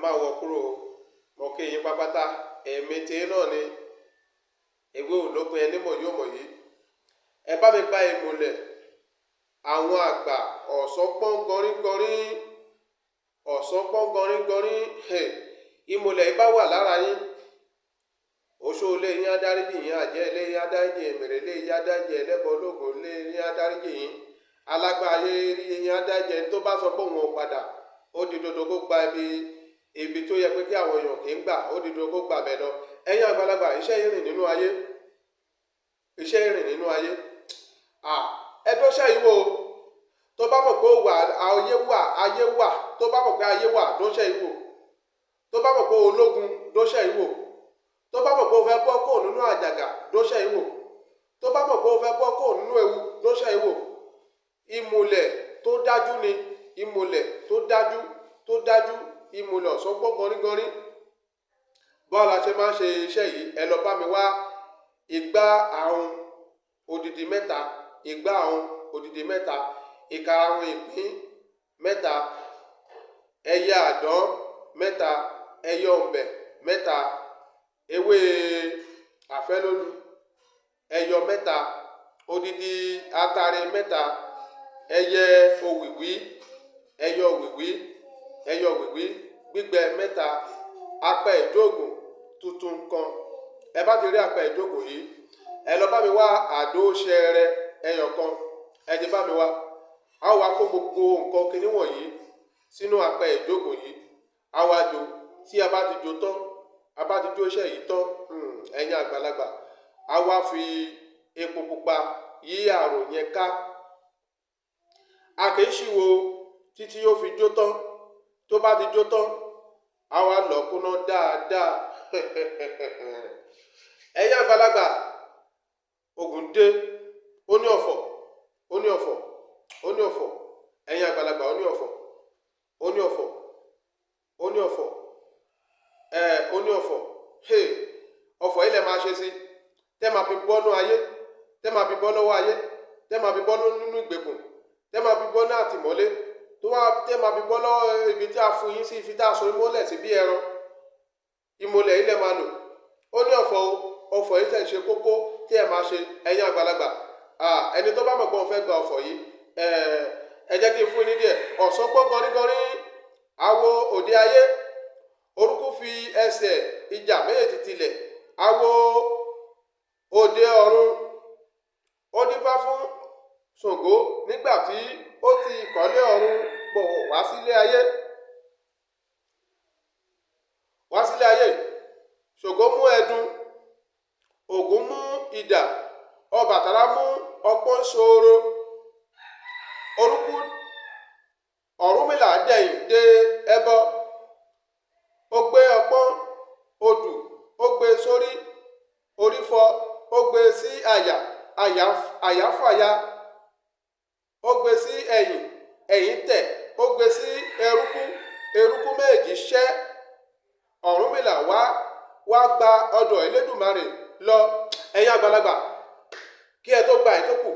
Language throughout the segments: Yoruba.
má wọ kúrò mo kí yín pápátá èmi tí náà ni ewé ológun ẹni mọ̀ yóò mọ̀ yìí ẹ bá mi gba ìmùlẹ̀ àwọn àgbà ọ̀sánpọ́n gọrígọrí ìmùlẹ̀ yìí bá wà lára yín oṣó ilé yín adáríjì yín àjẹ́ ilé yín adáríjì èmèrè ilé yín adáríjì ẹlẹ́bọ ológun ilé yín adáríjì yín alágbáyé yín adáríjì ẹni tó bá sọ pé òun ò padà ó di dandan kó gba ibi tó yẹ pé kí àwọn èèyàn kì í gbà ó di dandan kó gbà bẹ́ẹ̀ lọ ẹ̀yin àgbàlagbà iṣẹ́ yín rìn nínú ayé ẹdọ́ṣẹ́ yìí wo tó bá mọ̀ pé ayé wà tó bá mọ̀ pé ayé wà dọ́ṣẹ́ yìí wò tó bá mọ̀ pé ológun dọ́ṣẹ́ yìí wò tó bá mọ̀ pé o fẹ́ bọ́ kó nínú àjàgà dọ́ṣẹ́ yìí wò tó bá mọ̀ pé o fẹ́ bọ́ kó nínú ewu dọ́ṣẹ́ yìí wò ìmùlẹ̀ tó dájú ni ìmùlẹ̀ tó dájú ìmùlẹ̀ ọ̀sánpọ́n gọrígọrí bọ́ọ̀lù ṣe máa ń ṣe iṣẹ́ yìí ẹ lọ bá mi wá igbá àrùn odidi mẹ́ta igbá àrùn odidi mẹ́ta ìkarahun ìpín mẹ́ta ẹyẹ àdán mẹ́ta ẹyẹ ọ̀bẹ mẹ́ta ewé àfẹ́lólu ẹyọ mẹ́ta odidi atare mẹ́ta ẹyẹ òwìwí gbígbẹ mẹ́ta apẹ ìjóògùn tuntun kan ẹ bá ti rí apẹ ìjóògùn yìí ẹ lọ bá mi wá àdó ṣẹrẹ ẹyọ kan ẹ ti bá mi wá a wá kó gbogbo nǹkan kinní wọ̀nyí sínú apẹ ìjóògùn yìí a wá jó tí a bá ti jó tán a bá ti jó iṣẹ́ yìí tán ẹ̀yin àgbàlagbà a wá fi epo pupa yí àrò yẹn ká a kì í ṣíwo títí yóò fi jó tán tó bá ti jó tán a wá lọ kúná dáadáa ẹ̀yin àgbàlagbà ogun dé ó ní ọ̀fọ̀ ẹ̀yin àgbàlagbà ó ní ọ̀fọ̀ ọ̀fọ̀ ilẹ̀ máa ṣe sí tẹ́ máa fi bọ́nú ayé tẹ́ máa fi bọ́ lọ́wọ́ ayé tẹ́ máa fi bọ́ nínú ìgbèkùn tẹ́ máa fi bọ́ ní àtìmọ́lé tẹ́ máa fi bọ́ lọ́wọ́ ibi tí a fún yín sí ibi tí a so ìmọ́lẹ̀ sí bí ẹran ìmọ́lẹ̀ ilẹ̀ máa lò ó ní ọ̀fọ̀ yìí tẹ̀ ṣe kókó tí ẹ máa ṣe ẹ̀yin àgbàlagbà ẹni tó bá mọ̀ pé òun fẹ́ gba ọ̀fọ̀ yìí ẹ jẹ́ kí n fún yín díẹ̀ ọ̀sánpọ́n gọrígọrí awo òde ayé orúkú fi ẹsẹ̀ ìjà méjèèjì tilẹ̀ awo òde ọ̀run ó dífá fún Ṣàngó nígbà tí ó ti ìkọ́lé ọ̀run bọ̀ wá sílé ayé Ṣàngó mú ẹdun Ògún mú idà Ọbàtálá mú ọpọ́n ṣooro orúkú Ọ̀rúnmìlà dẹ̀yìn dé ẹbọ ó gbé ọpọ́n odù ó gbé sórí orí fọ́ ó gbé sí àyà fàya ó gbé sí ẹ̀yìn tẹ̀ ó gbé sí eruku méjì ṣẹ́ Ọ̀rúnmìlà wá gba ọ̀dọ̀ Elédùmarè lọ ẹ̀yin àgbàlagbà kí ẹ tó gba ìtókù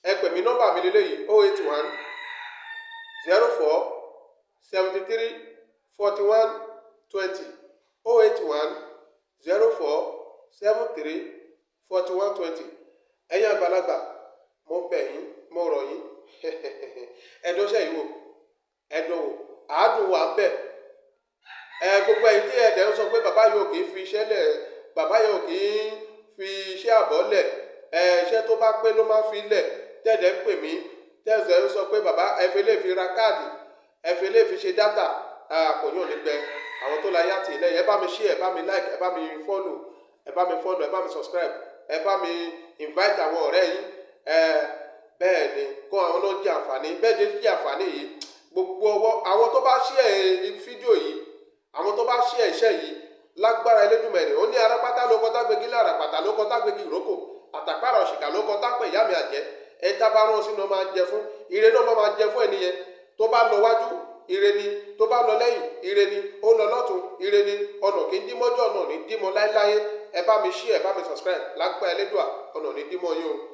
ẹ pè mí nọ́mbà mi lélẹ́yìí 081 04 73 41 20 081 04 73 41 20 ẹ̀yin àgbàlagbà mo bẹ̀ yín mo rọ̀ yín ẹ̀dọ́ṣẹ́ yìí wò ẹ̀dùn wò àádùn wà ń bẹ̀ gbogbo ẹ̀yin tí ẹ̀dẹ̀ ń sọ pé bàbá yóò kì í fi iṣẹ́ lẹ̀ bàbá yóò kì í fi iṣẹ́ àbọ̀ lẹ̀ iṣẹ́ tó bá pé ló máa fi lẹ̀ tẹ̀dẹ̀ ń pè mí tẹ̀sẹ̀ ń sọ pé bàbá ẹ̀fẹ̀ lè fi ra káàdì ẹ̀fẹ̀ lè fi ṣe dátà kò yóò ní gbẹ àwọn tó la yàtì lẹ́yìn ẹ bá mi share ẹ bá mi like ẹ bá mi follow ẹ bá mi subscribe ẹ bá mi invite àwọn ọ̀rẹ́ yín bẹ́ẹ̀ ni kó àwọn náà jẹ àǹfààní bẹ́ẹ̀ ni jẹ àǹfààní yìí gbogbo ọwọ́ àwọn tó bá share fídíò yìí àwọn tó bá share iṣẹ́ yìí lágbára Elédùmarè ó ní arápátá ló kọ́ tágbégi lárapàtà ló kọ́ tágbégi ìrókò àtàpárá òṣìkà ló kọ́ tápẹ̀ ìyá mi àjẹ́ ẹ tábàárọ̀ sínú máa jẹ fún ire náà máa jẹ fún ẹnìyẹn tó bá lọ wájú ire ni tó bá lọ lẹ́yìn ire ni ó lọ lọ́tún ire ni ọ̀nà kì í dímọ́jọ́ ọ̀nà ní dímọ́ láéláé ẹ bá mi share ẹ bá mi subscribe lágbára Elédùà ọ̀nà ní dímọ́ yín o.